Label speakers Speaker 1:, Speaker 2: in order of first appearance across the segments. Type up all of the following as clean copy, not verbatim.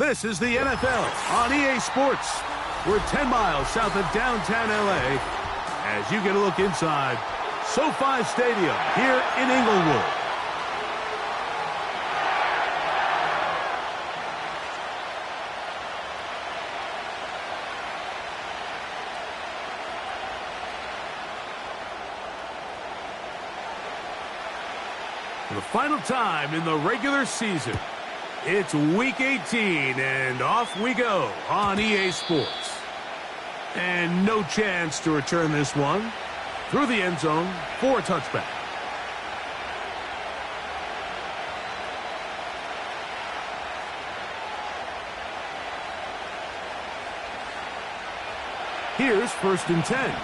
Speaker 1: This is the NFL on EA Sports. We're 10 miles south of downtown LA as you get a look inside SoFi Stadium here in Inglewood. For the final time in the regular season, it's Week 18, and off we go on EA Sports. And no chance to return this one through the end zone for a touchback. Here's 1st and 10.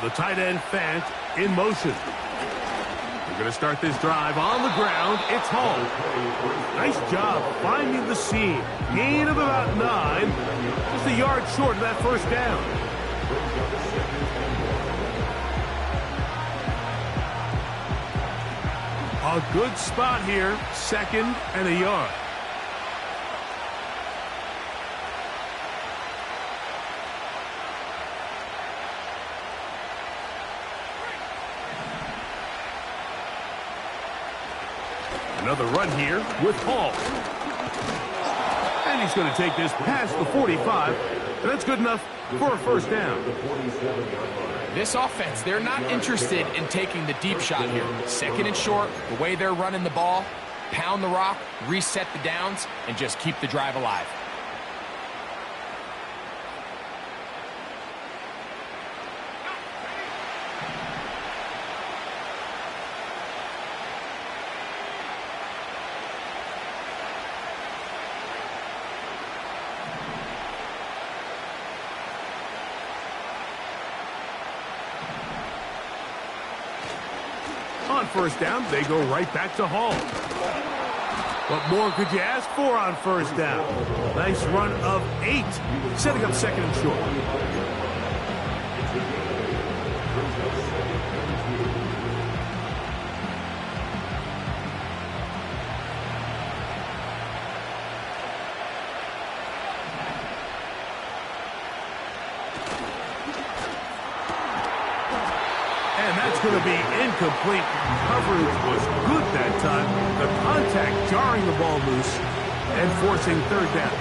Speaker 1: The tight end Fant in motion. We're going to start this drive on the ground. It's Hall. Nice job finding the seam. Gain of about 9. Just a yard short of that first down. A good spot here. 2nd and a yard. Another run here with Hall. And he's going to take this past the 45. And that's good enough for a 1st down.
Speaker 2: This offense, they're not interested in taking the deep shot here. 2nd and short, the way they're running the ball, pound the rock, reset the downs, and just keep the drive alive.
Speaker 1: On 1st down, they go right back to Hall. What more could you ask for on 1st down? Nice run of 8, setting up 2nd and short. And that's going to be incomplete. Coverage was good that time. The contact jarring the ball loose and forcing 3rd down.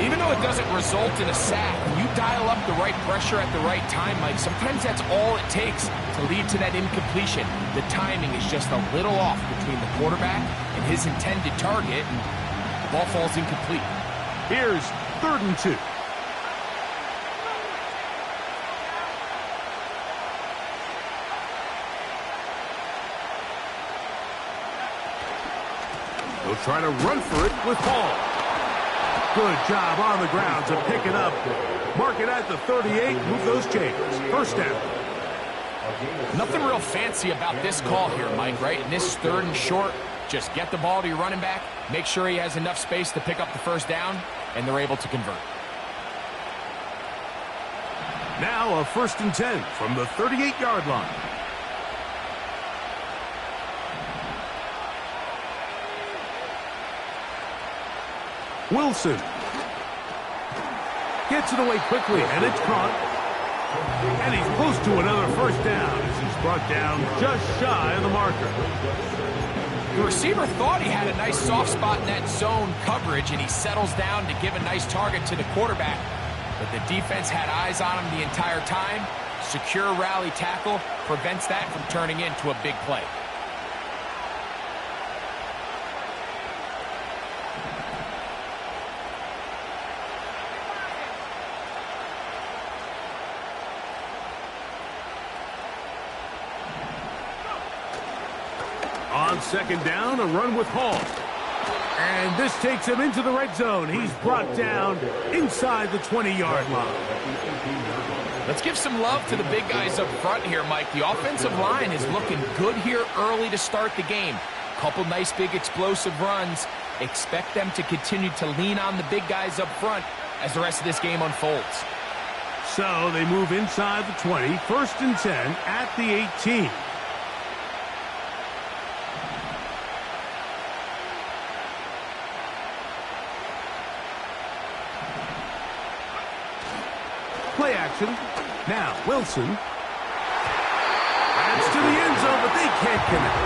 Speaker 2: Even though it doesn't result in a sack, when you dial up the right pressure at the right time, Mike, sometimes that's all it takes to lead to that incompletion. The timing is just a little off between the quarterback and his intended target, and the ball falls incomplete.
Speaker 1: Here's 3rd and 2. They'll try to run for it with Hall. Good job on the ground to pick it up. Mark it at the 38. Move those chains. 1st down.
Speaker 2: Nothing real fancy about this call here, Mike, right? In this 3rd and short, just get the ball to your running back, make sure he has enough space to pick up the 1st down, and they're able to convert.
Speaker 1: Now a 1st and 10 from the 38-yard line. Wilson gets it away quickly, and it's caught. And he's close to another 1st down as he's brought down just shy of the marker.
Speaker 2: The receiver thought he had a nice soft spot in that zone coverage, and he settles down to give a nice target to the quarterback. But the defense had eyes on him the entire time. Secure rally tackle prevents that from turning into a big play.
Speaker 1: On 2nd down, a run with Hall. And this takes him into the red zone. He's brought down inside the 20-yard line.
Speaker 2: Let's give some love to the big guys up front here, Mike. The offensive line is looking good here early to start the game. Couple nice big explosive runs. Expect them to continue to lean on the big guys up front as the rest of this game unfolds.
Speaker 1: So they move inside the 20, 1st and 10 at the 18. Play action. Now Wilson. That's to the end zone, but they can't connect.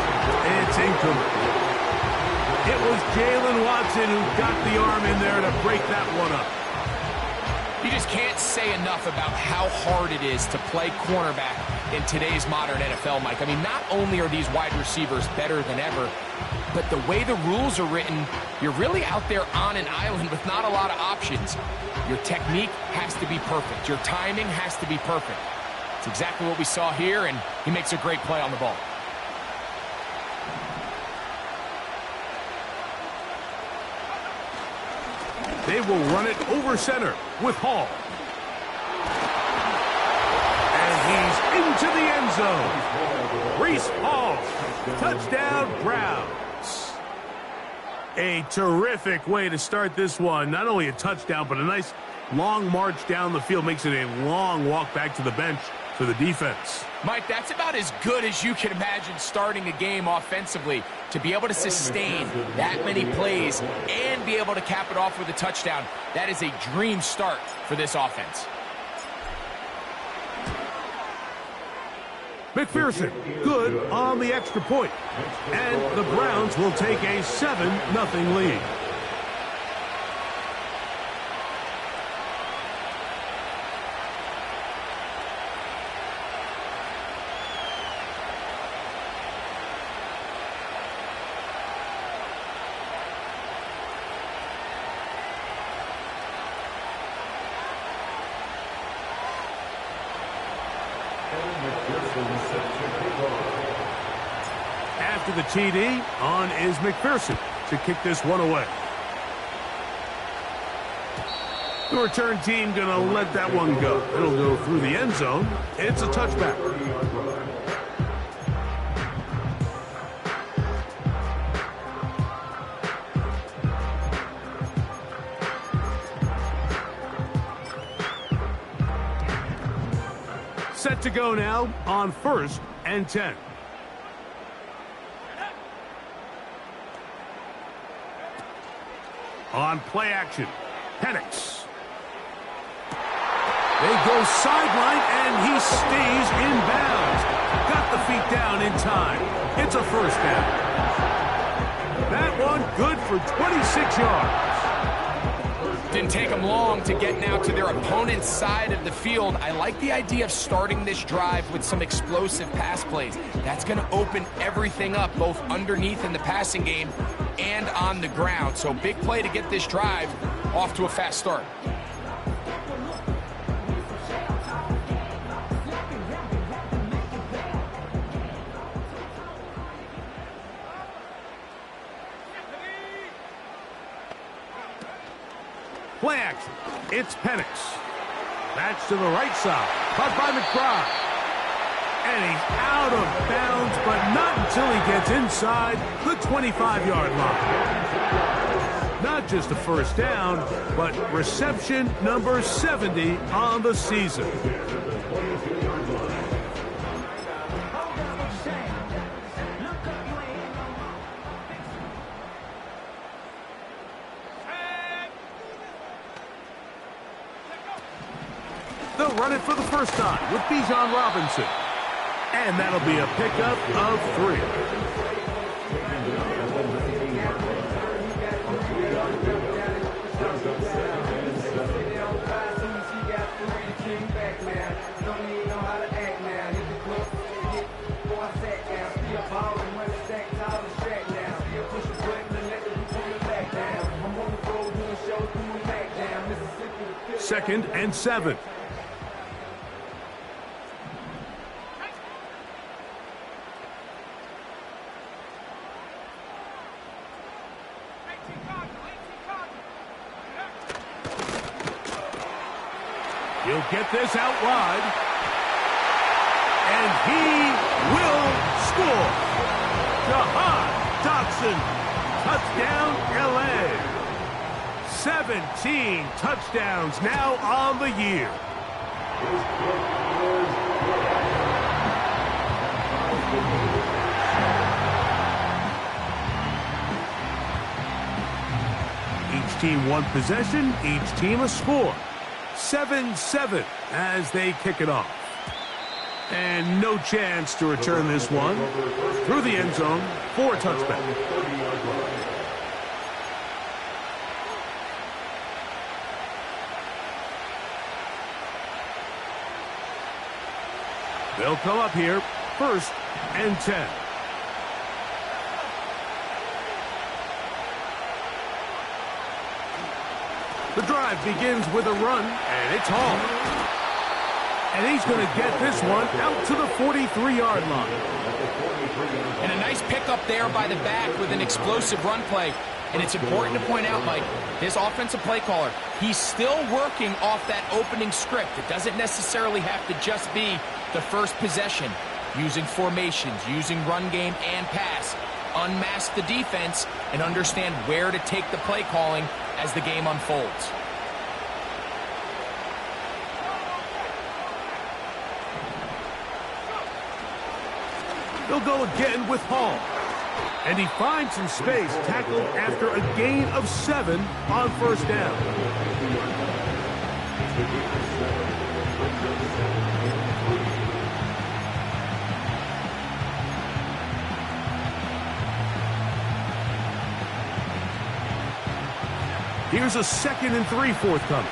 Speaker 1: It's incomplete. It was Jalen Watson who got the arm in there to break that one up.
Speaker 2: You just can't say enough about how hard it is to play cornerback in today's modern NFL, Mike. I mean, not only are these wide receivers better than ever, but the way the rules are written, you're really out there on an island with not a lot of options. Your technique has to be perfect. Your timing has to be perfect. It's exactly what we saw here, and he makes a great play on the ball.
Speaker 1: They will run it over center with Hall. And he's into the end zone. Reese Hall. Touchdown, Browns. A terrific way to start this one. Not only a touchdown, but a nice long march down the field. Makes it a long walk back to the bench for the defense.
Speaker 2: Mike, that's about as good as you can imagine starting a game offensively. To be able to sustain that many plays and be able to cap it off with a touchdown, that is a dream start for this offense.
Speaker 1: McPherson, good on the extra point. And the Browns will take a 7-0 lead. After the TD, on is McPherson to kick this one away. The return team going to let that one go. It'll go through the end zone. It's a touchback. Set to go now on 1st and 10. On play action, Penix. They go sideline, and he stays in bounds. Got the feet down in time. It's a 1st down. That one good for 26 yards.
Speaker 2: Didn't take them long to get now to their opponent's side of the field. I like the idea of starting this drive with some explosive pass plays. That's going to open everything up, both underneath in the passing game and on the ground. So big play to get this drive off to a fast start.
Speaker 1: Play action. It's Penix. That's to the right side. Caught by McBride. And he's out of bounds, but not until he gets inside the 25-yard line. Not just a 1st down, but reception number 70 on the season. They'll run it for the first time with Bijan Robinson. And that'll be a pickup of 3. Second and 7. He'll get this out wide. And he will score. Jahan Dotson. Touchdown, LA. 17 touchdowns now on the year. Each team one possession, each team a score. 7-7 as they kick it off. And no chance to return this one through the end zone for a touchback. They'll come up here, 1st and 10. The drive begins with a run, and it's Hall. And he's going to get this one out to the 43-yard line.
Speaker 2: And a nice pickup there by the back with an explosive run play. And it's important to point out, Mike, this offensive play caller, he's still working off that opening script. It doesn't necessarily have to just be the first possession. Using formations, using run game and pass. Unmask the defense and understand where to take the play calling as the game unfolds.
Speaker 1: They'll go again with Hall. And he finds some space, tackled after a gain of 7 on 1st down. Here's a 2nd and 3 forthcoming.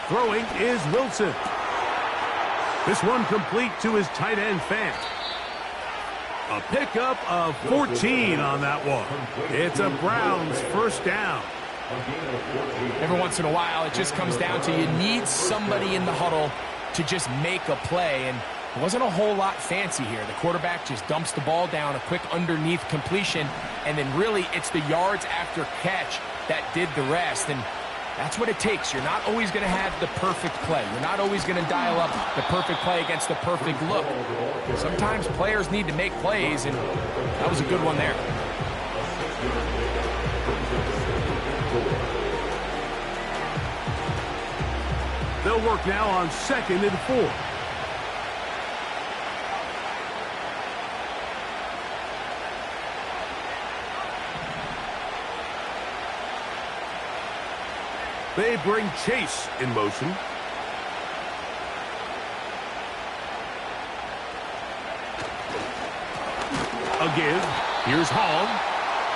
Speaker 1: Throwing is Wilson. This one complete to his tight end, Fant. A pickup of 14 on that one. It's a Browns 1st down.
Speaker 2: Every once in a while, it just comes down to you need somebody in the huddle to just make a play. And it wasn't a whole lot fancy here. The quarterback just dumps the ball down, a quick underneath completion, and then really it's the yards after catch that did the rest. And that's what it takes. You're not always going to have the perfect play. You're not always going to dial up the perfect play against the perfect look. Sometimes players need to make plays, and that was a good one there.
Speaker 1: They'll work now on 2nd and 4. They bring Chase in motion. Again, here's Hall.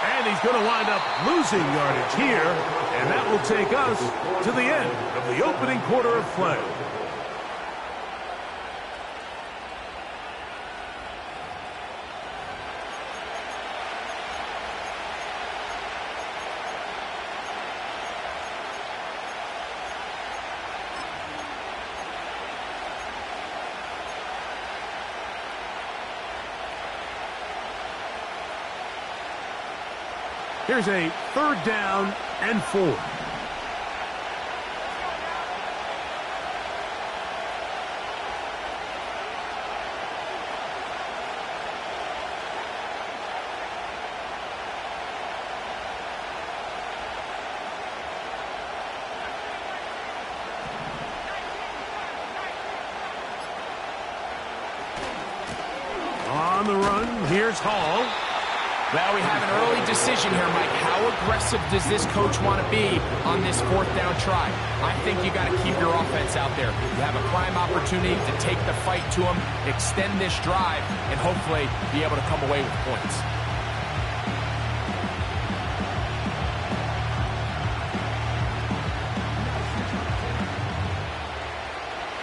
Speaker 1: And he's going to wind up losing yardage here. And that will take us to the end of the opening quarter of play. Here's a 3rd down and 4. On the run, here's Hall.
Speaker 2: Well, we have an early decision here, Mike. How aggressive does this coach want to be on this 4th down try? I think you got to keep your offense out there. You have a prime opportunity to take the fight to them, extend this drive, and hopefully be able to come away with points.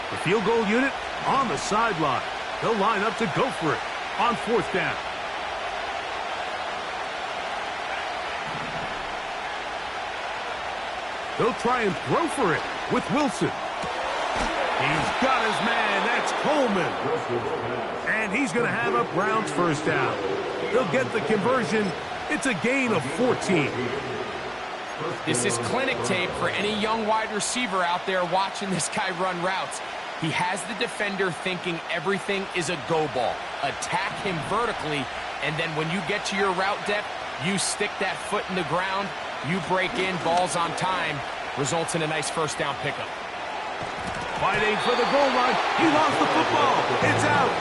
Speaker 1: The field goal unit on the sideline. They'll line up to go for it on 4th down. They'll try and throw for it with Wilson. He's got his man. That's Coleman. And he's going to have a Browns 1st down. They'll get the conversion. It's a gain of 14.
Speaker 2: This is clinic tape for any young wide receiver out there watching this guy run routes. He has the defender thinking everything is a go ball. Attack him vertically, and then when you get to your route depth, you stick that foot in the ground, you break in, balls on time, results in a nice first down pickup.
Speaker 1: Fighting for the goal line. He lost the football. It's out.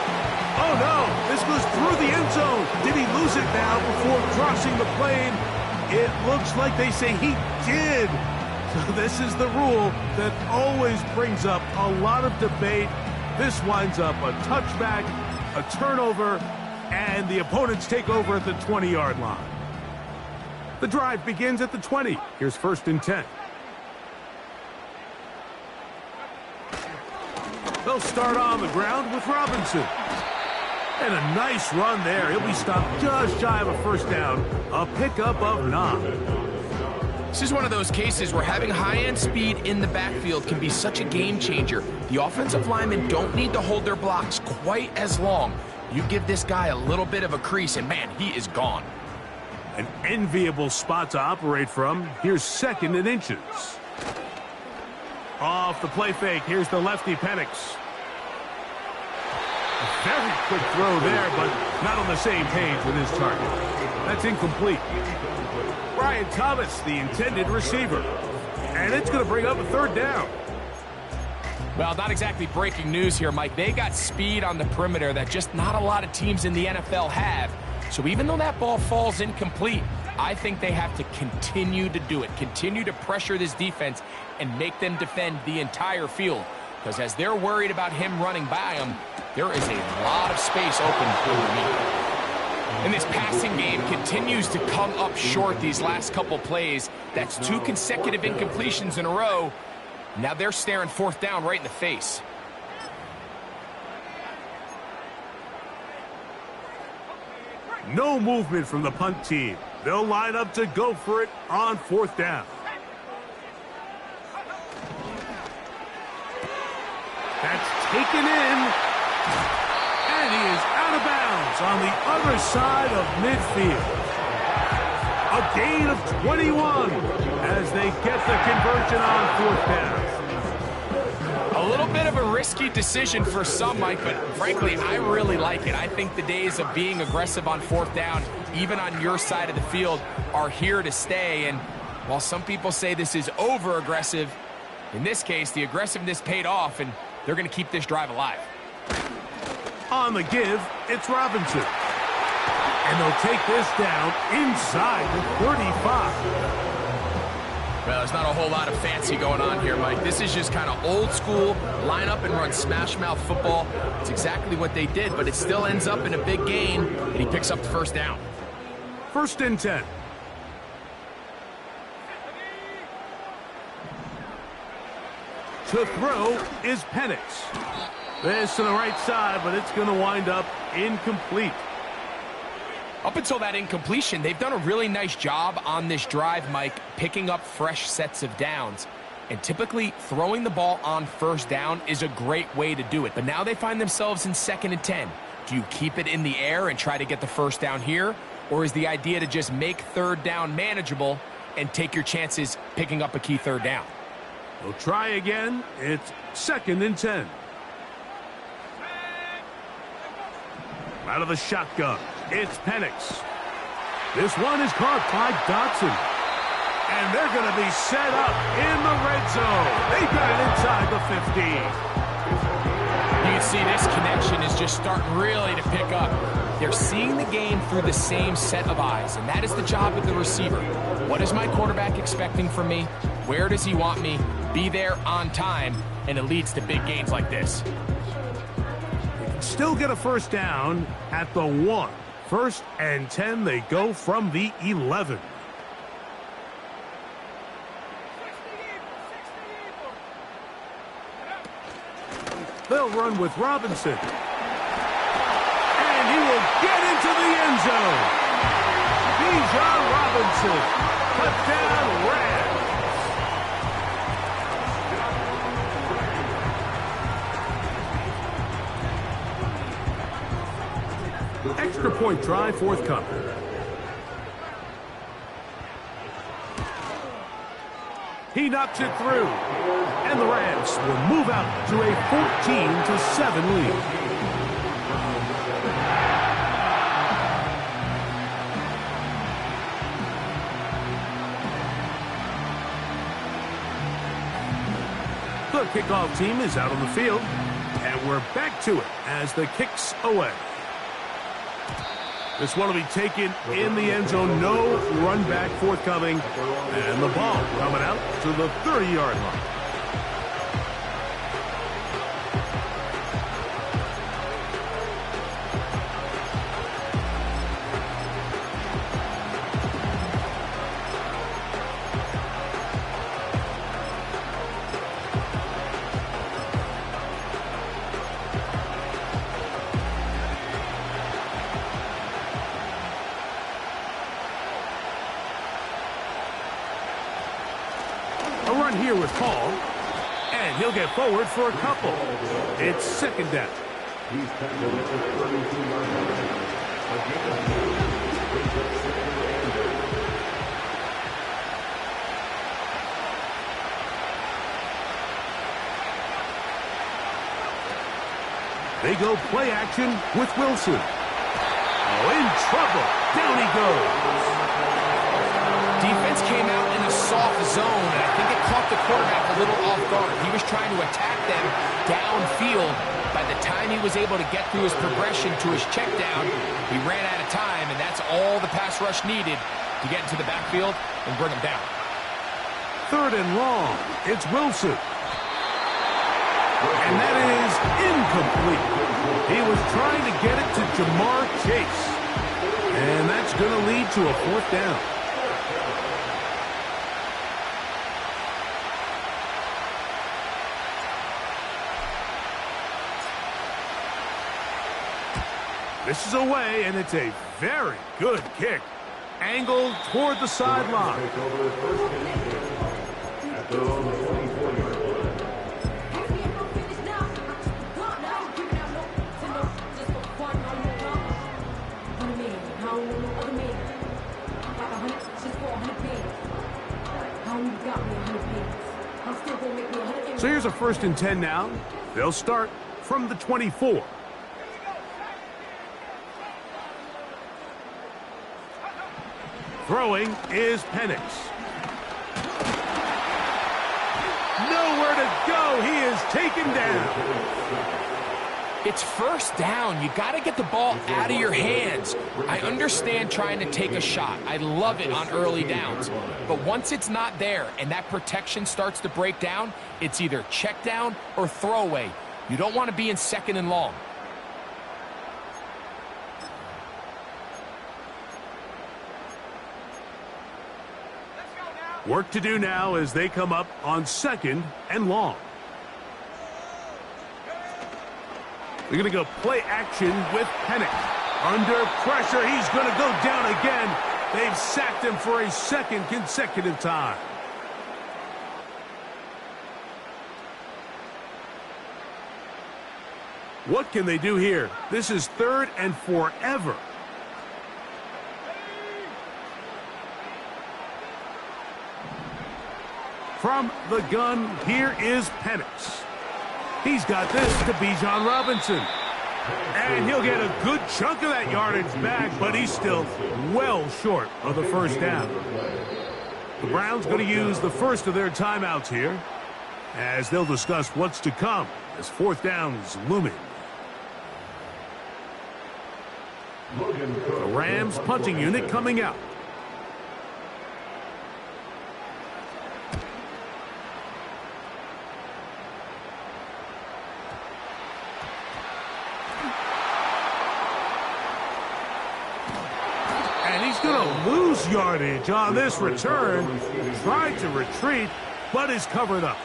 Speaker 1: Oh, no. This goes through the end zone. Did he lose it now before crossing the plane? It looks like they say he did. So this is the rule that always brings up a lot of debate. This winds up a touchback, a turnover, and the opponents take over at the 20-yard line. The drive begins at the 20. Here's 1st and 10. They'll start on the ground with Robinson. And a nice run there. He'll be stopped just shy of a first down. A pickup of 9.
Speaker 2: This is one of those cases where having high-end speed in the backfield can be such a game changer. The offensive linemen don't need to hold their blocks quite as long. You give this guy a little bit of a crease, and man, he is gone.
Speaker 1: An enviable spot to operate from. Here's 2nd and inches. Off the play fake, here's the lefty Penix. A very quick throw there, but not on the same page with his target. That's incomplete. Brian Thomas, the intended receiver. And it's going to bring up a 3rd down.
Speaker 2: Well, not exactly breaking news here, Mike. They got speed on the perimeter that just not a lot of teams in the NFL have. So even though that ball falls incomplete, I think they have to continue to do it, continue to pressure this defense and make them defend the entire field. Because as they're worried about him running by them, there is a lot of space open underneath. And this passing game continues to come up short these last couple plays. That's 2 consecutive incompletions in a row. Now they're staring 4th down right in the face.
Speaker 1: No movement from the punt team. They'll line up to go for it on 4th down. That's taken in. And he is out of bounds on the other side of midfield. A gain of 21 as they get the conversion on 4th down.
Speaker 2: A little bit of a risky decision for some, Mike, but frankly, I really like it. I think the days of being aggressive on 4th down, even on your side of the field, are here to stay. And while some people say this is over-aggressive, in this case, the aggressiveness paid off, and they're going to keep this drive alive.
Speaker 1: On the give, it's Robinson. And they'll take this down inside the 35.
Speaker 2: Well, there's not a whole lot of fancy going on here, Mike. This is just kind of old school, line up and run smash mouth football. It's exactly what they did, but it still ends up in a big gain, and he picks up the 1st down.
Speaker 1: 1st and 10. To throw is Penix. This to the right side, but it's going to wind up incomplete.
Speaker 2: Up until that incompletion, they've done a really nice job on this drive, Mike, picking up fresh sets of downs. And typically, throwing the ball on 1st down is a great way to do it. But now they find themselves in 2nd and 10. Do you keep it in the air and try to get the 1st down here? Or is the idea to just make 3rd down manageable and take your chances picking up a key 3rd down?
Speaker 1: They'll try again. It's 2nd and 10. Out of the shotgun, it's Penix. This one is caught by Dotson. And they're going to be set up in the red zone. They got it inside the 15.
Speaker 2: You can see this connection is just starting really to pick up. They're seeing the game through the same set of eyes, and that is the job of the receiver. What is my quarterback expecting from me? Where does he want me? Be there on time, and it leads to big gains like this.
Speaker 1: Still get a 1st down at the 1. 1st and 10, they go from the 11. They'll run with Robinson. And he will get into the end zone. Bijan Robinson. Touchdown, Rams. Extra point try forthcoming. He knocks it through. And the Rams will move out to a 14-7 lead. The kickoff team is out on the field, and we're back to it as the kick's away. This one will be taken in the end zone. No run back forthcoming, and the ball coming out to the 30-yard line. Run here with Paul, and he'll get forward for a couple. It's second down. They go play action with Wilson. Oh, in trouble. Down he goes.
Speaker 2: Defense came out in a soft zone, and I think it caught the quarterback a little off guard. He was trying to attack them downfield. By the time he was able to get through his progression to his check down, he ran out of time, and that's all the pass rush needed to get into the backfield and bring him down.
Speaker 1: Third and long. It's Wilson. And that is incomplete. He was trying to get it to Jamar Chase. And that's going to lead to a fourth down. This is away, and it's a very good kick. Angled toward the sideline. So here's a 1st and 10 now. They'll start from the 24. Throwing is Penix. Nowhere to go. He is taken down.
Speaker 2: It's first down. You got to get the ball out of your hands. I understand trying to take a shot. I love it on early downs. But once it's not there and that protection starts to break down, it's either check down or throwaway. You don't want to be in 2nd and long.
Speaker 1: Work to do now as they come up on 2nd and long. They're going to go play action with Penix. Under pressure, he's going to go down again. They've sacked him for a 2nd consecutive time. What can they do here? This is 3rd and forever. From the gun, here is Penix. He's got this to Bijan Robinson. And he'll get a good chunk of that yardage back, but he's still well short of the first down. The Browns going to use the first of their timeouts here as they'll discuss what's to come as 4th down is looming. The Rams punting unit coming out. Going to lose yardage on this return. Tried to retreat, but is covered up.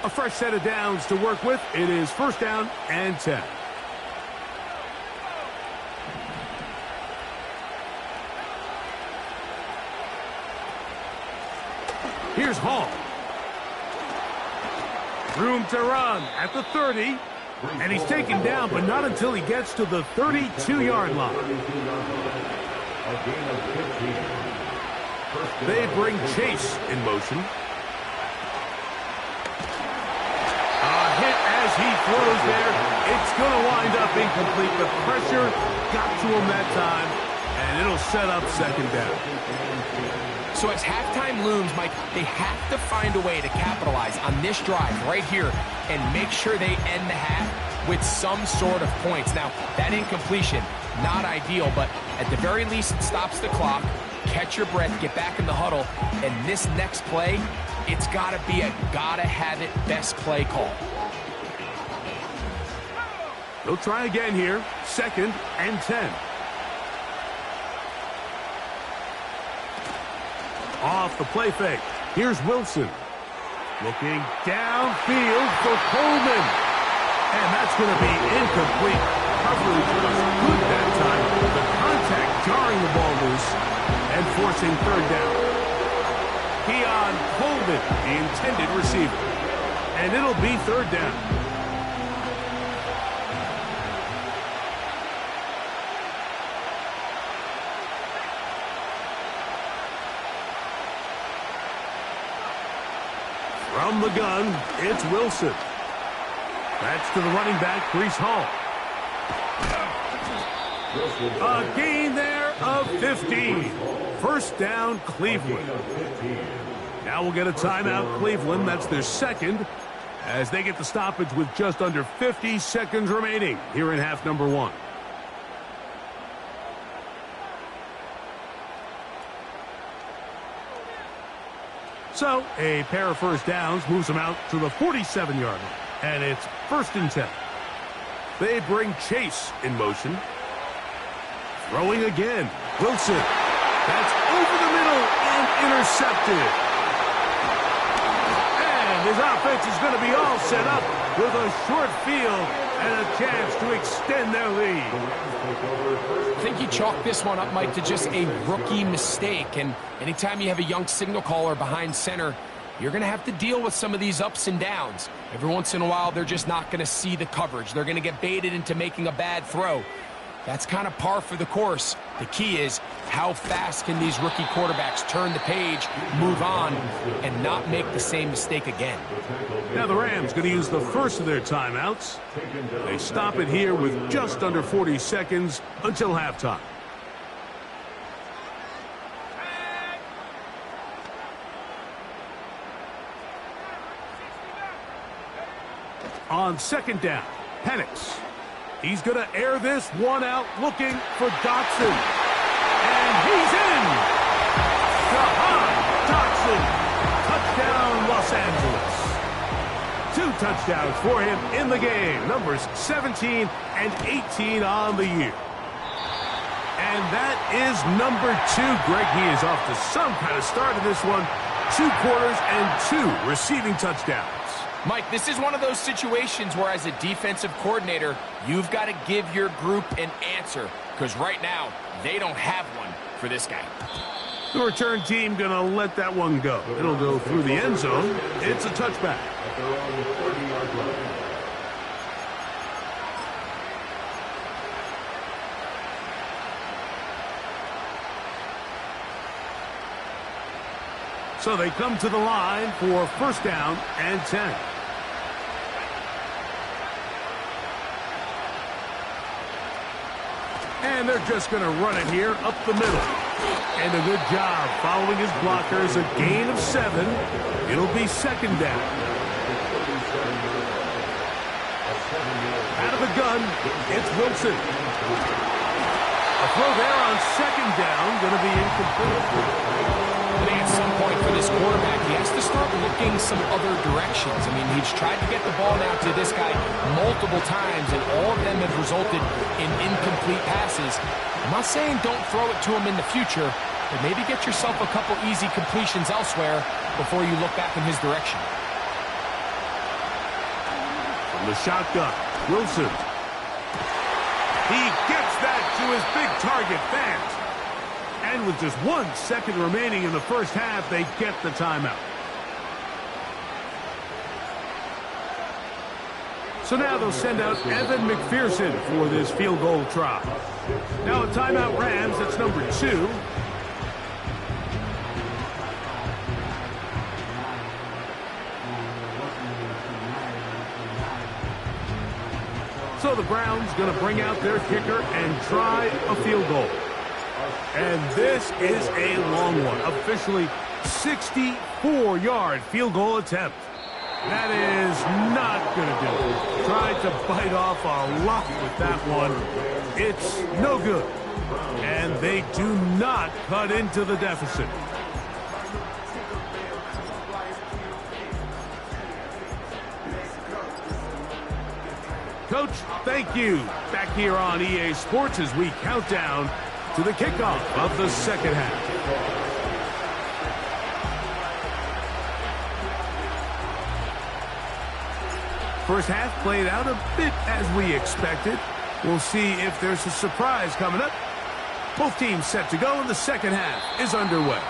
Speaker 1: A fresh set of downs to work with. It is 1st down and 10. Here's Hall. Room to run at the 30. And he's taken down, but not until he gets to the 32-yard line. They bring Chase in motion. A hit as he throws there. It's going to wind up incomplete. The pressure got to him that time, and it'll set up second down.
Speaker 2: So as halftime looms, Mike, they have to find a way to capitalize on this drive right here and make sure they end the half with some sort of points. Now, that incompletion, not ideal, but at the very least, it stops the clock. Catch your breath, get back in the huddle, and this next play, it's got to be a gotta-have-it best play call.
Speaker 1: They'll try again here, 2nd and 10. Off the play fake. Here's Wilson. Looking downfield for Coleman. And that's going to be incomplete. Coverage was good that time. The contact jarring the ball loose and forcing 3rd down. Keon Coleman, the intended receiver. And it'll be 3rd down. From the gun, it's Wilson. That's to the running back, Breece Hall. A gain there of 15. 1st down, Cleveland. Now we'll get a timeout, Cleveland. That's their 2nd, as they get the stoppage with just under 50 seconds remaining here in half number 1. So, a pair of 1st downs moves them out to the 47-yard line. And it's 1st and 10. They bring Chase in motion. Throwing again. Wilson. That's over the middle and intercepted. And his offense is going to be all set up with a short field and a chance to extend their lead.
Speaker 2: I think you chalk this one up, Mike, to just a rookie mistake. And anytime you have a young signal caller behind center, you're going to have to deal with some of these ups and downs. Every once in a while, they're just not going to see the coverage. They're going to get baited into making a bad throw. That's kind of par for the course. The key is, how fast can these rookie quarterbacks turn the page, move on, and not make the same mistake again?
Speaker 1: Now the Rams going to use the first of their timeouts. They stop it here with just under 40 seconds until halftime. On 2nd down, Penix. He's going to air this one out, looking for Dotson. And he's in! Jahan Dotson. Touchdown, Los Angeles. 2 touchdowns for him in the game. Numbers 17 and 18 on the year. And that is number 2. Greg, he is off to some kind of start in this one. 2 quarters and 2 receiving touchdowns.
Speaker 2: Mike, this is one of those situations where, as a defensive coordinator, you've got to give your group an answer, because right now, they don't have one for this guy.
Speaker 1: The return team going to let that one go. It'll go through the end zone. It's a touchback. So they come to the line for 1st down and 10. And they're just going to run it here up the middle. And a good job following his blockers. A gain of 7. It'll be 2nd down. Out of the gun, it's Wilson. A throw there on 2nd down, going to be incomplete.
Speaker 2: I think at some point for this quarterback, he has to start looking some other directions. I mean, he's tried to get the ball now to this guy multiple times, and all of them have resulted in incomplete passes. I'm not saying don't throw it to him in the future, but maybe get yourself a couple easy completions elsewhere before you look back in his direction.
Speaker 1: From the shotgun, Wilson. He gets that to his big target, Fant. And with just 1 second remaining in the first half, they get the timeout. So now they'll send out Evan McPherson for this field goal try. Now a timeout Rams, that's number 2. So the Browns going to bring out their kicker and try a field goal. And this is a long one. Officially 64-yard field goal attempt. That is not going to do it. Tried to bite off a lot with that one. It's no good. And they do not cut into the deficit. Coach, thank you. Back here on EA Sports as we count down to the kickoff of the second half. First half played out a bit as we expected. We'll see if there's a surprise coming up. Both teams set to go, and the second half is underway.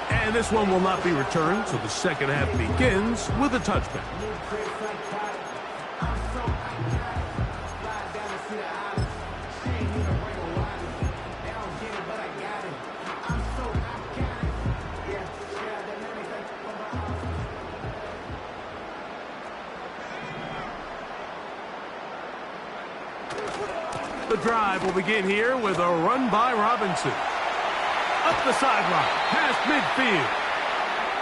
Speaker 1: And this one will not be returned, so the second half begins with a touchback. The drive will begin here with a run by Robinson. Up the sideline, past midfield.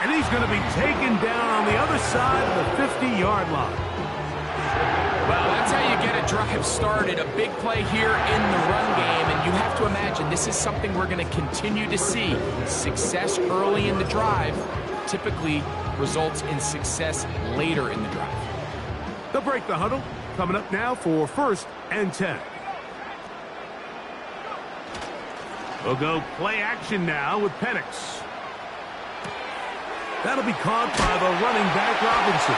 Speaker 1: And he's going to be taken down on the other side of the 50-yard line.
Speaker 2: Well, that's how you get a drive started. A big play here in the run game. And you have to imagine this is something we're going to continue to see. Success early in the drive typically results in success later in the drive.
Speaker 1: They'll break the huddle. Coming up now for 1st and 10. We'll go play action now with Penix. That'll be caught by the running back Robinson.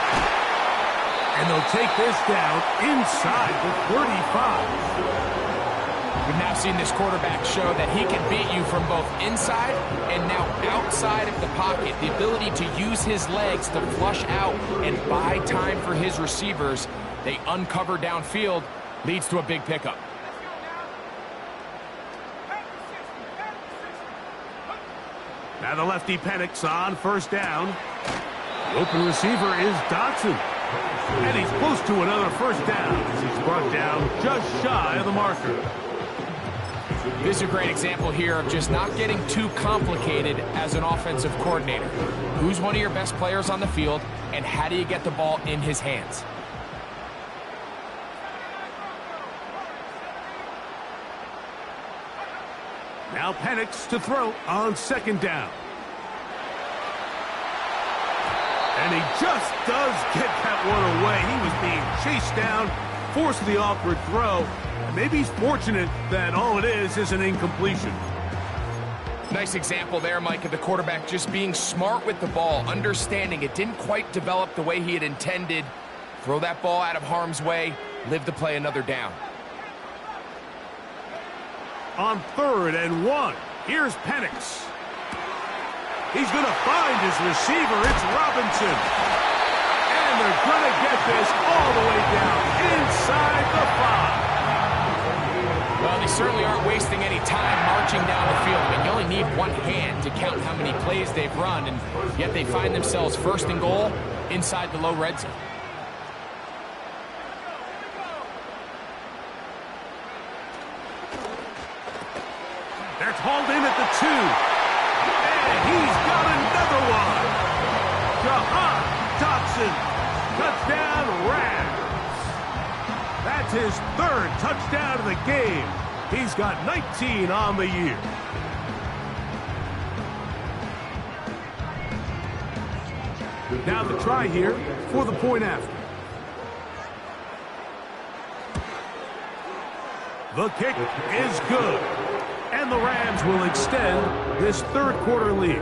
Speaker 1: And they'll take this down inside the 35.
Speaker 2: We've now seen this quarterback show that he can beat you from both inside and now outside of the pocket. The ability to use his legs to flush out and buy time for his receivers. They uncover downfield, leads to a big pickup.
Speaker 1: Now the lefty Penix on 1st down. The open receiver is Dotson. And he's close to another 1st down as he's brought down just shy of the marker.
Speaker 2: This is a great example here of just not getting too complicated as an offensive coordinator. Who's one of your best players on the field, and how do you get the ball in his hands?
Speaker 1: Now Penix to throw on 2nd down. And he just does get that one away. He was being chased down, forced the awkward throw. And maybe he's fortunate that all it is an incompletion.
Speaker 2: Nice example there, Mike, of the quarterback just being smart with the ball, understanding it didn't quite develop the way he had intended. Throw that ball out of harm's way, live to play another down.
Speaker 1: On 3rd and 1, here's Penix. He's going to find his receiver. It's Robinson. And they're going to get this all the way down inside the 5.
Speaker 2: Well, they certainly aren't wasting any time marching down the field. I mean, you only need one hand to count how many plays they've run, and yet they find themselves 1st and goal inside the low red zone.
Speaker 1: That's hauled in at the 2. And he's got another one. Jahan Dotson. Touchdown Rams. That's his 3rd touchdown of the game. He's got 19 on the year. Now the try here for the point after. The kick is good. And the Rams will extend this 3rd quarter lead.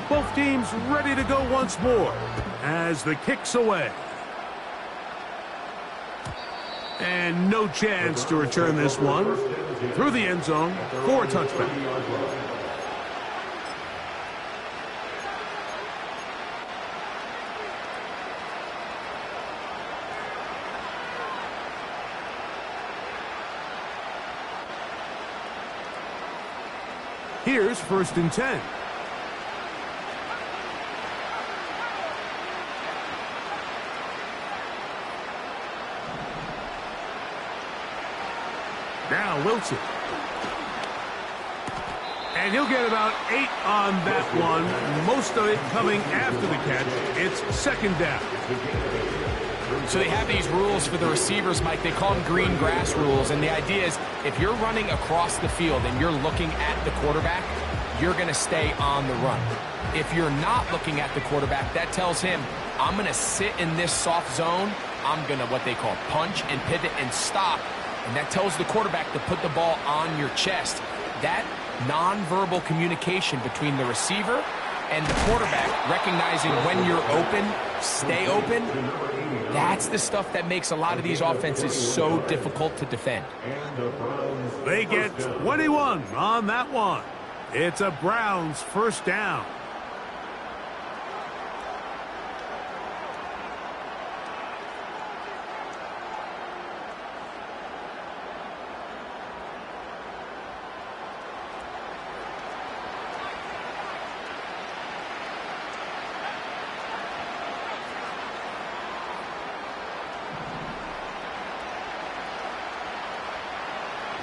Speaker 1: Both teams ready to go once more as the kick's away. And no chance to return this one through the end zone for a touchback. Here's 1st and 10. Now Wilson. And he'll get about 8 on that one. Most of it coming after the catch. It's 2nd down.
Speaker 2: So they have these rules for the receivers, Mike. They call them green grass rules. And the idea is if you're running across the field and you're looking at the quarterback, you're going to stay on the run. If you're not looking at the quarterback, that tells him, I'm going to sit in this soft zone. I'm going to what they call punch and pivot and stop. And that tells the quarterback to put the ball on your chest. That nonverbal communication between the receiver and the quarterback, recognizing when you're open, stay open, that's the stuff that makes a lot of these offenses so difficult to defend.
Speaker 1: They get 21 on that one. It's a Browns 1st down.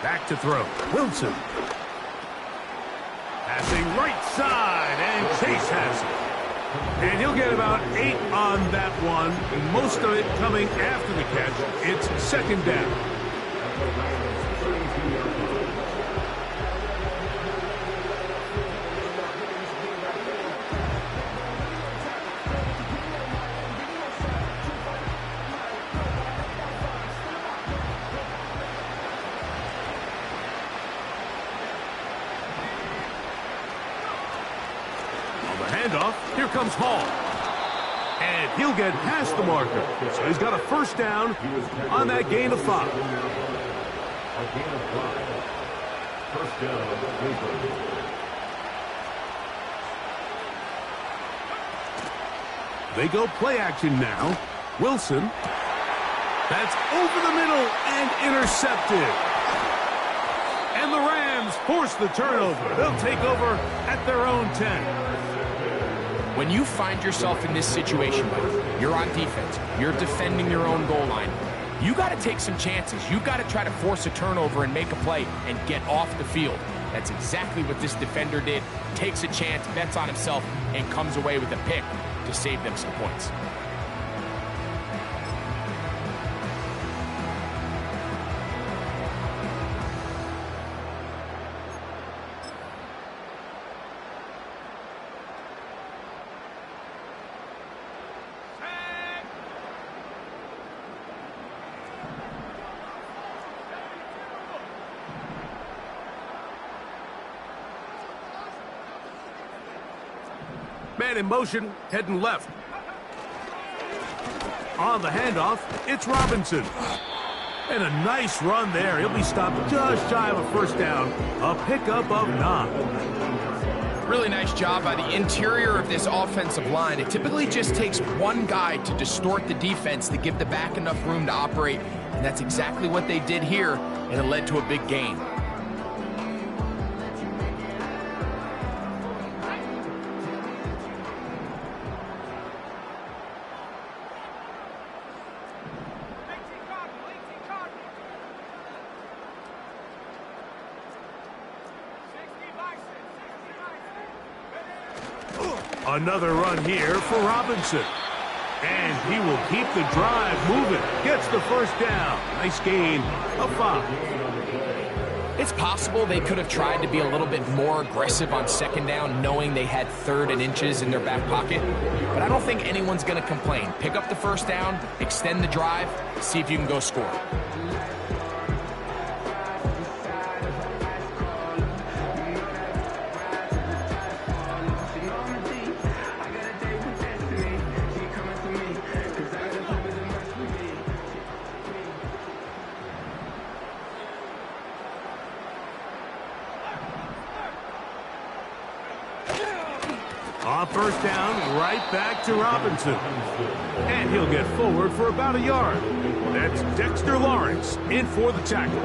Speaker 1: Back to throw. Wilson. Passing right side, and Chase has it. And he'll get about 8 on that one. Most of it coming after the catch. It's 2nd down. Handoff. Here comes Hall. And he'll get past the marker. So he's got a 1st down on that gain of 5. They go play action now. Wilson. That's over the middle and intercepted. And the Rams force the turnover. They'll take over at their own 10.
Speaker 2: When you find yourself in this situation, you're on defense, you're defending your own goal line, you got to take some chances. You got to try to force a turnover and make a play and get off the field. That's exactly what this defender did. Takes a chance, bets on himself, and comes away with a pick to save them some points.
Speaker 1: Man in motion, heading left. On the handoff, it's Robinson. And a nice run there. He'll be stopped just shy of a 1st down. A pickup of 9.
Speaker 2: Really nice job by the interior of this offensive line. It typically just takes one guy to distort the defense to give the back enough room to operate. And that's exactly what they did here, and it led to a big gain.
Speaker 1: Another run here for Robinson. And he will keep the drive moving. Gets the 1st down. Nice gain of 5.
Speaker 2: It's possible they could have tried to be a little bit more aggressive on 2nd down, knowing they had 3rd and inches in their back pocket. But I don't think anyone's going to complain. Pick up the 1st down, extend the drive, see if you can go score.
Speaker 1: On 1st down, right back to Robinson. And he'll get forward for about a yard. That's Dexter Lawrence in for the tackle.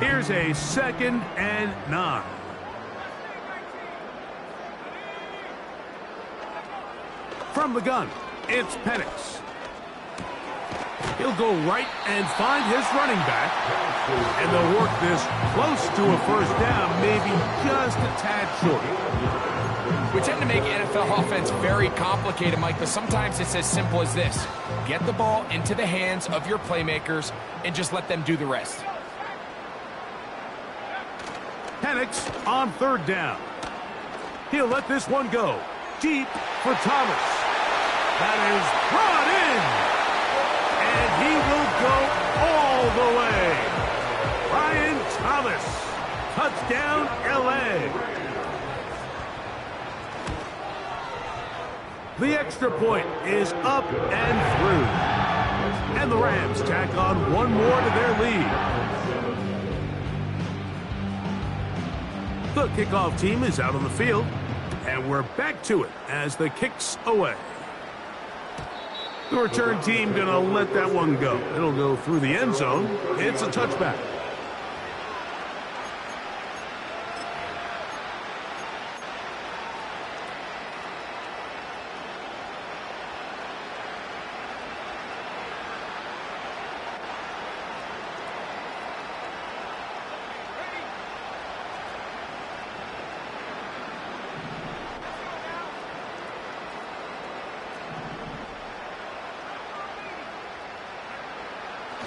Speaker 1: Here's a 2nd and 9. From the gun, it's Penix. He'll go right and find his running back. And they'll work this close to a first down, maybe just a tad short.
Speaker 2: We tend to make NFL offense very complicated, Mike, but sometimes it's as simple as this. Get the ball into the hands of your playmakers and just let them do the rest.
Speaker 1: Penix on 3rd down. He'll let this one go. Deep for Thomas. That is brought in. And he will go all the way. Brian Thomas. Touchdown, L.A. The extra point is up and through. And the Rams tack on one more to their lead. The kickoff team is out on the field, and we're back to it as the kick's away. The return team going to let that one go. It'll go through the end zone. It's a touchback.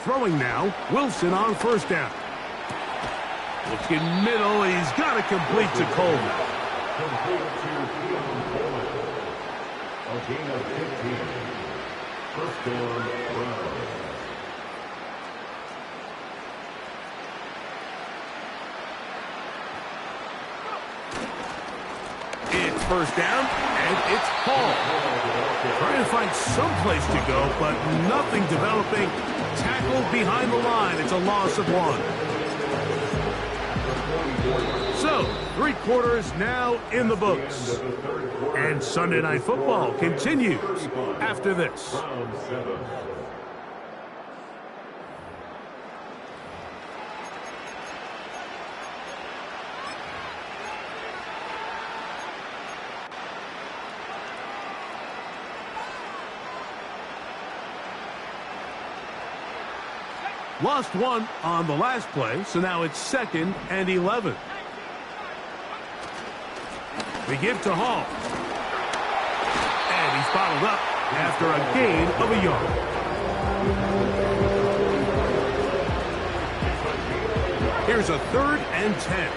Speaker 1: Throwing now, Wilson on 1st down. Looking middle, he's got to complete to Coleman.
Speaker 3: A gain of 15. First down, Browns.
Speaker 1: It's 1st down, and it's Paul. Trying to find some place to go, but nothing developing. Tackled behind the line. It's a loss of 1. So, 3 quarters now in the books. And Sunday Night Football continues after this. Lost 1 on the last play, so now it's 2nd and 11. They give to Hall. And he's bottled up after a gain of a yard. Here's a 3rd and 10.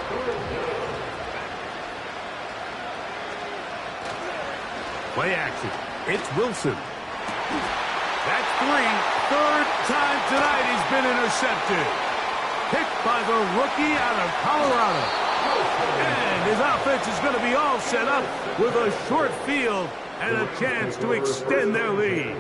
Speaker 1: Play action. It's Wilson. That's 3. 3rd time tonight he's been intercepted. Picked by the rookie out of Colorado. And his offense is going to be all set up with a short field and a chance to extend their lead.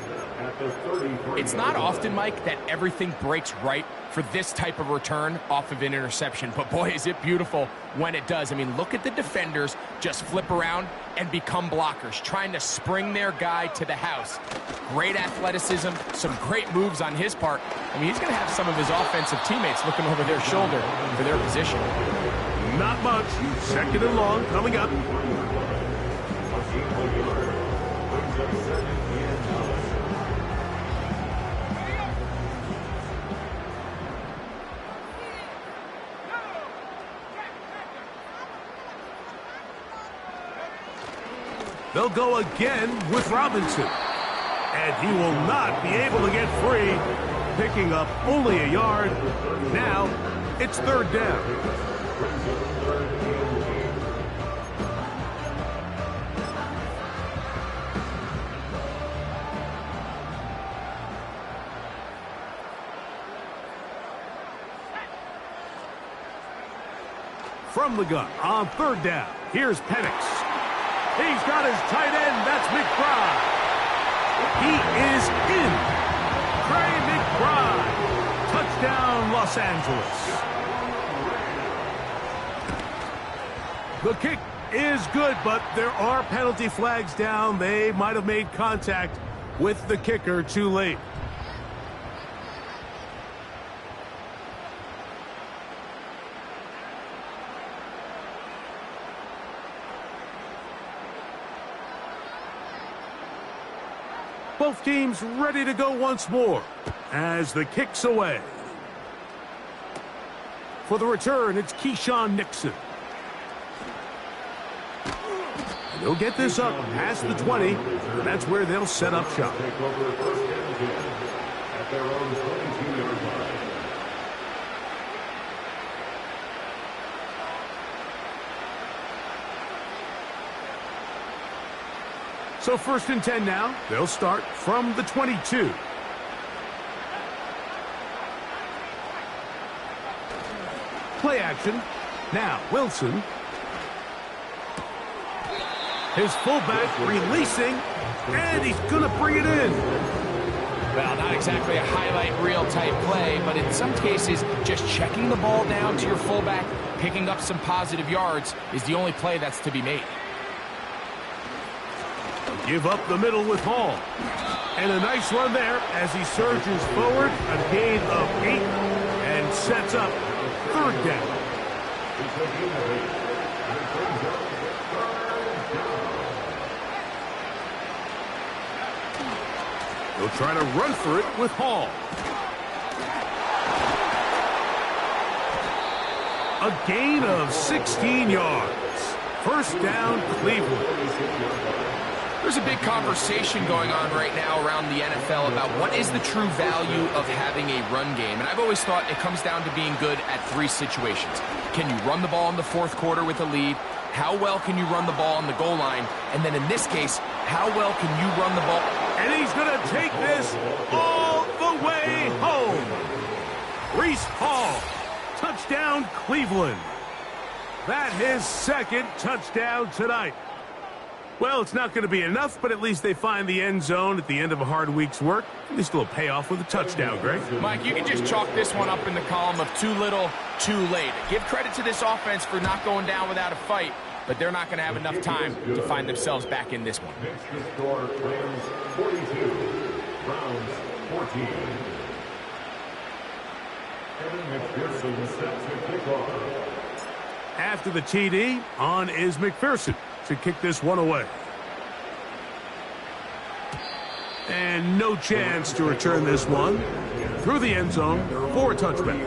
Speaker 2: It's not often, Mike, that everything breaks right for this type of return off of an interception. But boy, is it beautiful when it does. I mean, look at the defenders just flip around and become blockers, trying to spring their guy to the house. Great athleticism, some great moves on his part. I mean, he's going to have some of his offensive teammates looking over their shoulder for their position.
Speaker 1: Not much. 2nd and long coming up. They'll go again with Robinson. And he will not be able to get free, picking up only a yard. Now, it's 3rd down. From the gun on 3rd down, here's Penix. He's got his tight end. That's McBride. He is in. Trey McBride. Touchdown, Los Angeles. The kick is good, but there are penalty flags down. They might have made contact with the kicker too late. Both teams ready to go once more as the kick's away. For the return, it's Keyshawn Nixon. And he'll get this up past the 20, and that's where they'll set up shop.
Speaker 3: Take over first and 10 at their own 22-yard line.
Speaker 1: So first and 10 now. They'll start from the 22. Play action. Now Wilson. His fullback releasing, and he's going to bring it in.
Speaker 2: Well, not exactly a highlight reel type play, but in some cases, just checking the ball down to your fullback, picking up some positive yards is the only play that's to be made.
Speaker 1: Give up the middle with Hall. And a nice run there as he surges forward, a gain of 8, and sets up third down. He'll try to run for it with Hall. A gain of 16 yards. First down, Cleveland.
Speaker 2: There's a big conversation going on right now around the NFL about what is the true value of having a run game. And I've always thought it comes down to being good at 3 situations. Can you run the ball in the 4th quarter with a lead? How well can you run the ball on the goal line? And then in this case, how well can you run the ball?
Speaker 1: And he's going to take this all the way home. Reese Hall, touchdown Cleveland. That his 2nd touchdown tonight. Well, it's not going to be enough, but at least they find the end zone at the end of a hard week's work. At least a little payoff with a touchdown, Greg.
Speaker 2: Mike, you can just chalk this one up in the column of too little, too late. Give credit to this offense for not going down without a fight, but they're not going to have enough time to find themselves back in this one.
Speaker 3: Next score, Rams 42, Browns 14. Kevin McPherson set to kick off.
Speaker 1: After the TD, on is McPherson to kick this one away. And no chance to return this one through the end zone for a touchback.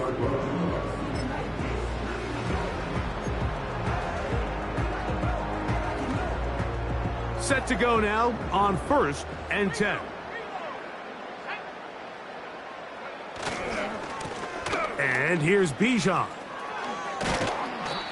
Speaker 1: Set to go now on 1st and 10. And here's Bijan.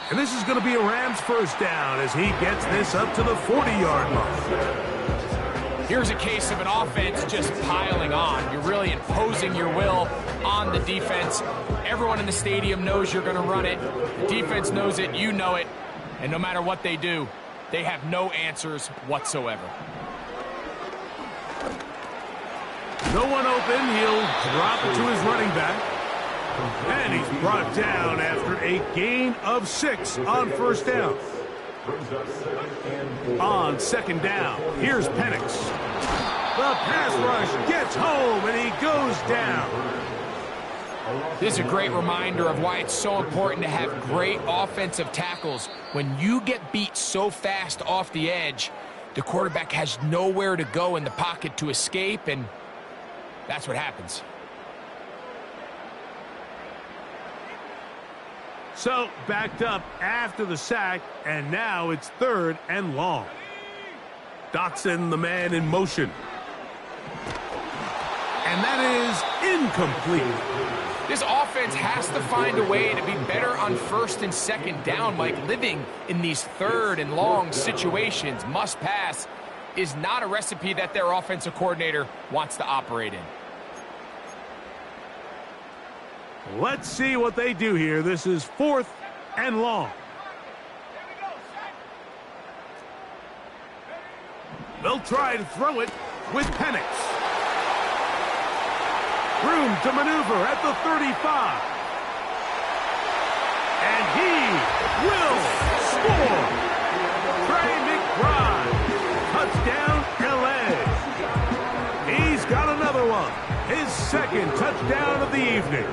Speaker 1: And this is going to be a Rams first down as he gets this up to the 40-yard line.
Speaker 2: Here's a case of an offense just piling on. You're really imposing your will on the defense. Everyone in the stadium knows you're going to run it. The defense knows it, you know it. And no matter what they do, they have no answers whatsoever.
Speaker 1: No one open. He'll drop it to his running back. And he's brought down after a gain of 6 on first down. On 2nd down, here's Penix. The pass rush gets home, and he goes down.
Speaker 2: This is a great reminder of why it's so important to have great offensive tackles. When you get beat so fast off the edge, the quarterback has nowhere to go in the pocket to escape, and that's what happens.
Speaker 1: So, backed up after the sack, and now it's 3rd and long. Dotson, the man in motion. And that is incomplete.
Speaker 2: This offense has to find a way to be better on 1st and 2nd down. Like, living in these 3rd and long situations, must pass, is not a recipe that their offensive coordinator wants to operate in.
Speaker 1: Let's see what they do here. This is 4th and long. They'll try to throw it with Penix. Room to maneuver at the 35. And he will score. Trey McBride. Touchdown, LA. He's got another one. His 2nd touchdown of the evening.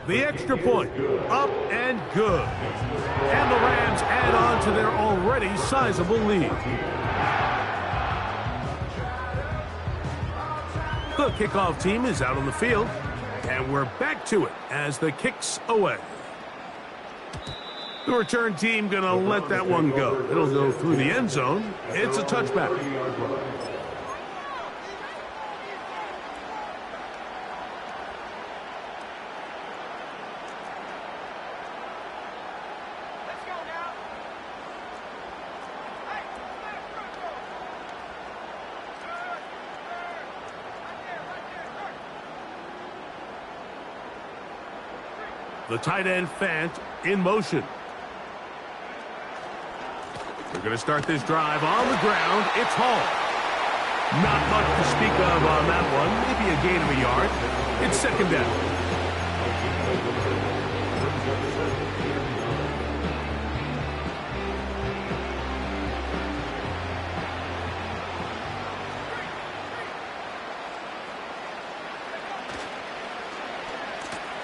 Speaker 1: The extra point, up and good. And the Rams add on to their already sizable lead. The kickoff team is out on the field, and we're back to it as the kick's away. The return team going to let that one go. It'll go through the end zone. It's a touchback. The tight end Fant in motion. They're going to start this drive on the ground. It's Hall. Not much to speak of on that one. Maybe a gain of a yard. It's second down.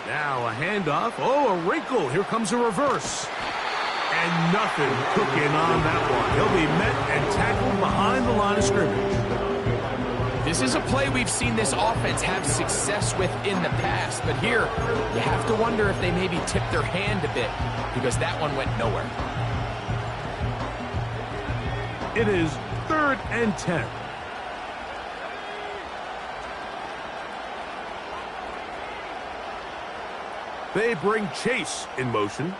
Speaker 1: Now a handoff. Oh, a wrinkle. Here comes a reverse. And nothing cooking on that one. He'll be met and tackled behind the line of scrimmage.
Speaker 2: This is a play we've seen this offense have success with in the past, but here you have to wonder if they maybe tipped their hand a bit because that one went nowhere.
Speaker 1: It is 3rd and 10. They bring Chase in motion.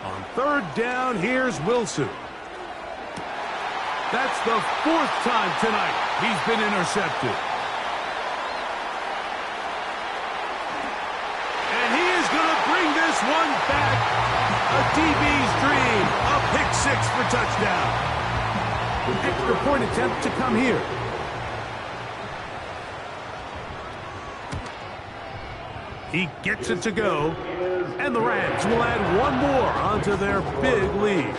Speaker 1: On 3rd down, here's Wilson. That's the 4th time tonight he's been intercepted. And he is going to bring this one back. A DB's dream. A pick 6 for touchdown. An extra point attempt to come here. He gets it to go, and the Rams will add one more onto their big lead.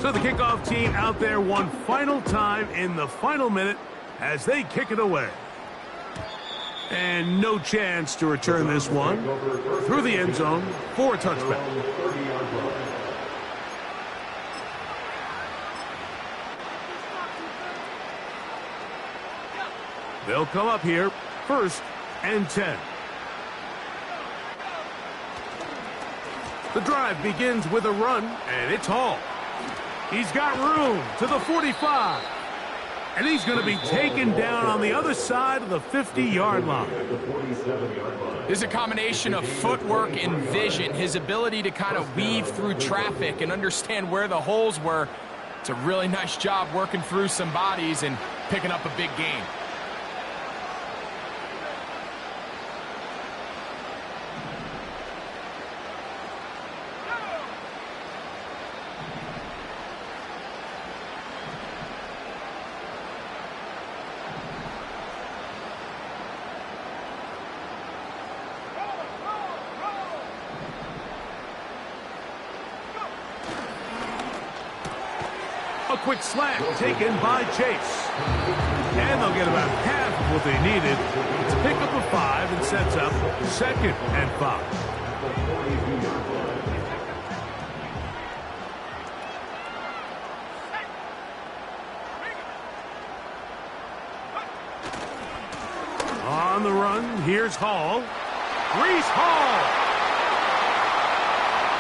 Speaker 1: So the kickoff team out there one final time in the final minute as they kick it away. And no chance to return this one through the end zone for a touchback. They'll come up here, 1st and 10. The drive begins with a run, and it's Hall. He's got room to the 45. And he's going to be taken down on the other side of the 50-yard line.
Speaker 2: There's a combination of footwork and vision, his ability to kind of weave through traffic and understand where the holes were. It's a really nice job working through some bodies and picking up a big gain.
Speaker 1: A quick slant taken by Chase. And they'll get about half of what they needed. It's a pickup of 5 and sets up 2nd and 5. On the run, here's Hall. Reese Hall!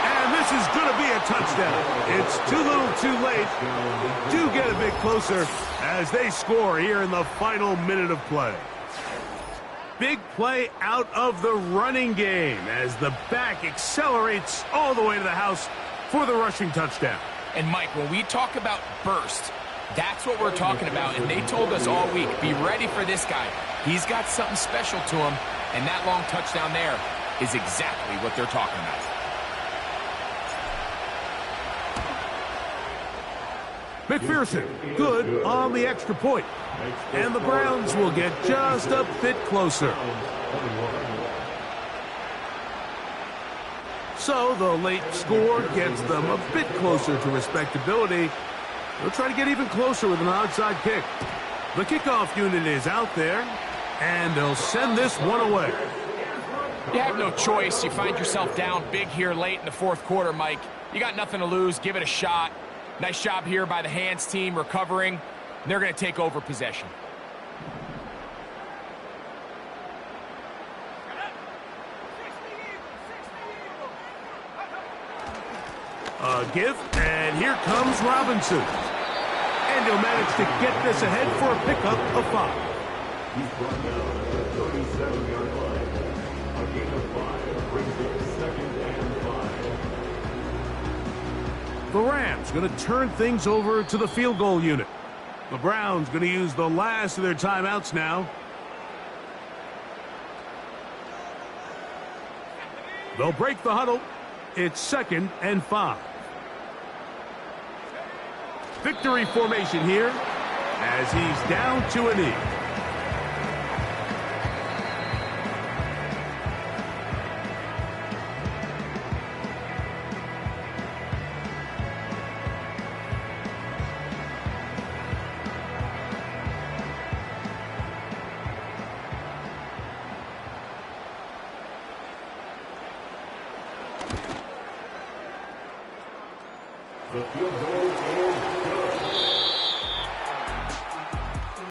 Speaker 1: And this is going to be a touchdown. It's too little too late. Do get a bit closer as they score here in the final minute of play. Big play out of the running game as the back accelerates all the way to the house for the rushing touchdown.
Speaker 2: And Mike, when we talk about burst, that's what we're talking about. And they told us all week, be ready for this guy. He's got something special to him. And that long touchdown there is exactly what they're talking about.
Speaker 1: McPherson, good on the extra point. And the Browns will get just a bit closer. So the late score gets them a bit closer to respectability. They'll try to get even closer with an onside kick. The kickoff unit is out there, and they'll send this one away.
Speaker 2: You have no choice. You find yourself down big here late in the 4th quarter, Mike. You got nothing to lose. Give it a shot. Nice job here by the hands team recovering. They're going to take over possession.
Speaker 1: A give, and here comes Robinson. And he'll manage to get this ahead for a pickup of 5.
Speaker 3: He's brought down at the 37-yard line. A gain of 5 brings it 2nd and 5.
Speaker 1: The Rams going to turn things over to the field goal unit. The Browns going to use the last of their timeouts now. They'll break the huddle. It's 2nd and 5. Victory formation here as he's down to a knee.
Speaker 3: The field goal is